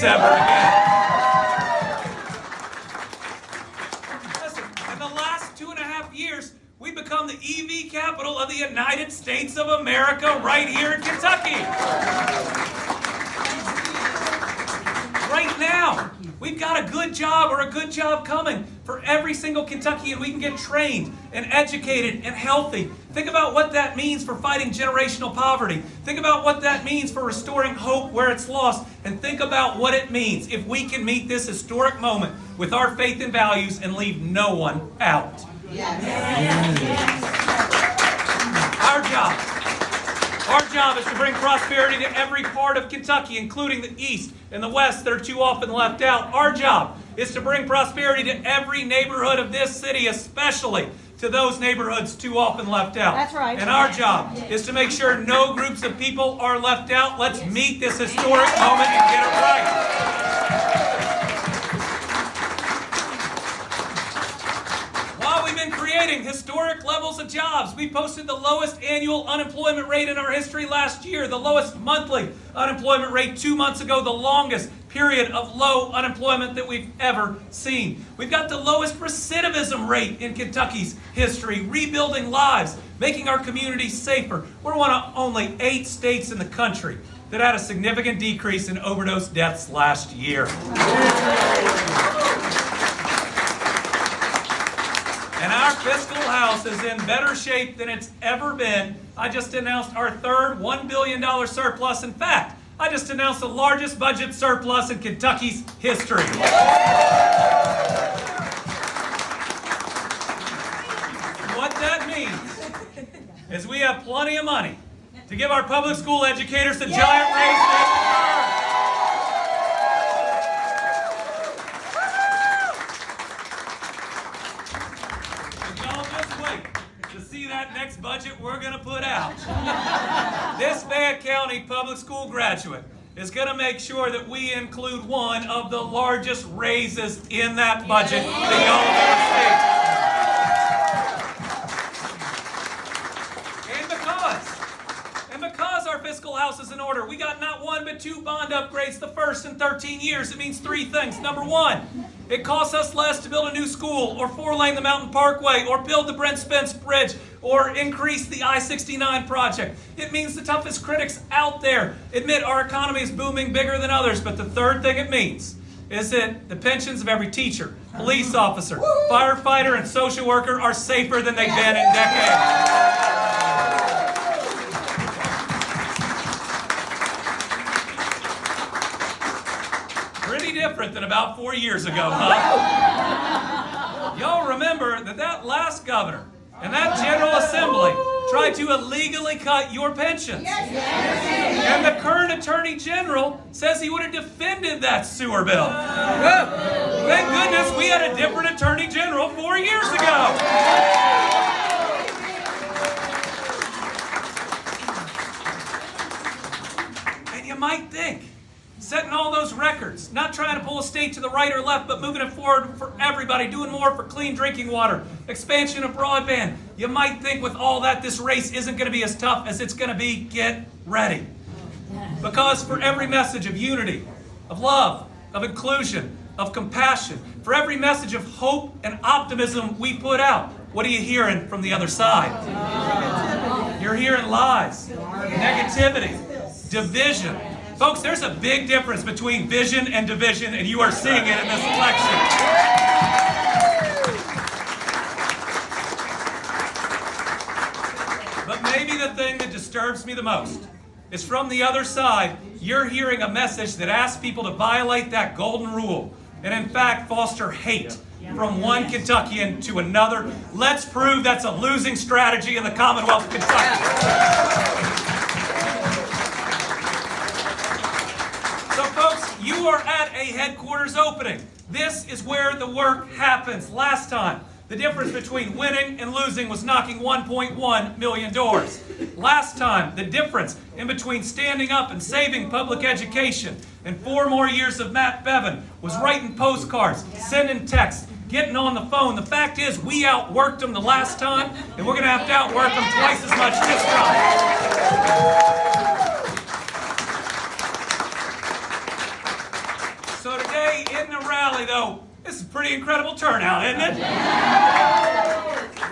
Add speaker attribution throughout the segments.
Speaker 1: ever again. Listen, in the last 2.5 years, we've become the EV capital of the United States of America right here in Kentucky. Right now, we've got a good job or a good job coming for every single Kentuckian. We can get trained and educated and healthy. Think about what that means for fighting generational poverty. Think about what that means for restoring hope where it's lost. And think about what it means if we can meet this historic moment with our faith and values and leave no one out. Our job is to bring prosperity to every part of Kentucky, including the East and the West that are too often left out. Our job is to bring prosperity to every neighborhood of this city, especially to those neighborhoods too often left out.
Speaker 2: That's right.
Speaker 1: And our job is to make sure no groups of people are left out. Let's meet this historic moment and get it right. Creating historic levels of jobs. We posted the lowest annual unemployment rate in our history last year, the lowest monthly unemployment rate 2 months ago, the longest period of low unemployment that we've ever seen. We've got the lowest recidivism rate in Kentucky's history, rebuilding lives, making our communities safer. We're one of only 8 states in the country that had a significant decrease in overdose deaths last year. And our fiscal house is in better shape than it's ever been. I just announced our third $1 billion surplus. In fact, I just announced the largest budget surplus in Kentucky's history. What that means is we have plenty of money to give our public school educators the giant raise they deserve. That next budget we're going to put out. This Fayette County public school graduate is going to make sure that we include one of the largest raises in that budget that y'all have ever seen. And because our fiscal house is in order, we got not 1 but 2 bond upgrades the first in 13 years. It means 3 things. Number 1, it costs us less to build a new school or 4-lane the Mountain Parkway or build the Brent Spence Bridge or increase the I-69 project. It means the toughest critics out there admit our economy is booming bigger than others. But the third thing it means is that the pensions of every teacher, police officer, firefighter, and social worker are safer than they've been in decades. Pretty different than about 4 years ago, huh? Y'all remember that last governor and that General Assembly tried to illegally cut your pensions. And the current Attorney General says he would have defended that sewer bill. Thank goodness we had a different Attorney General 4 years ago. And you might think, setting all those records, not trying to pull a state to the right or left, but moving it forward for everybody, doing more for clean drinking water, expansion of broadband. You might think with all that, this race isn't going to be as tough as it's going to be. Get ready. Because for every message of unity, of love, of inclusion, of compassion, for every message of hope and optimism we put out, what are you hearing from the other side? You're hearing lies, negativity, division. Folks, there's a big difference between vision and division, and you are seeing it in this election. But maybe the thing that disturbs me the most is from the other side, you're hearing a message that asks people to violate that golden rule and in fact foster hate from one Kentuckian to another. Let's prove that's a losing strategy in the Commonwealth of Kentucky. You are at a headquarters opening. This is where the work happens. Last time, the difference between winning and losing was knocking 1.1 million doors. Last time, the difference in between standing up and saving public education and 4 more years of Matt Bevin was writing postcards, sending texts, getting on the phone. The fact is, we outworked them the last time, and we're going to have to outwork them twice as much this time. So today in the rally, though, this is a pretty incredible turnout, isn't it?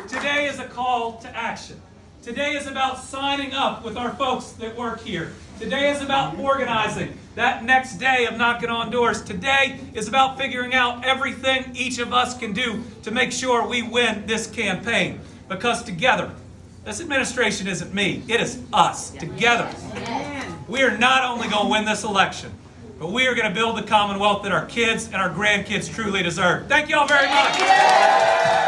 Speaker 1: Today is a call to action. Today is about signing up with our folks that work here. Today is about organizing that next day of knocking on doors. Today is about figuring out everything each of us can do to make sure we win this campaign. Because together, this administration isn't me, it is us. Together, we are not only going to win this election, but we are going to build the Commonwealth that our kids and our grandkids truly deserve. Thank you all very much.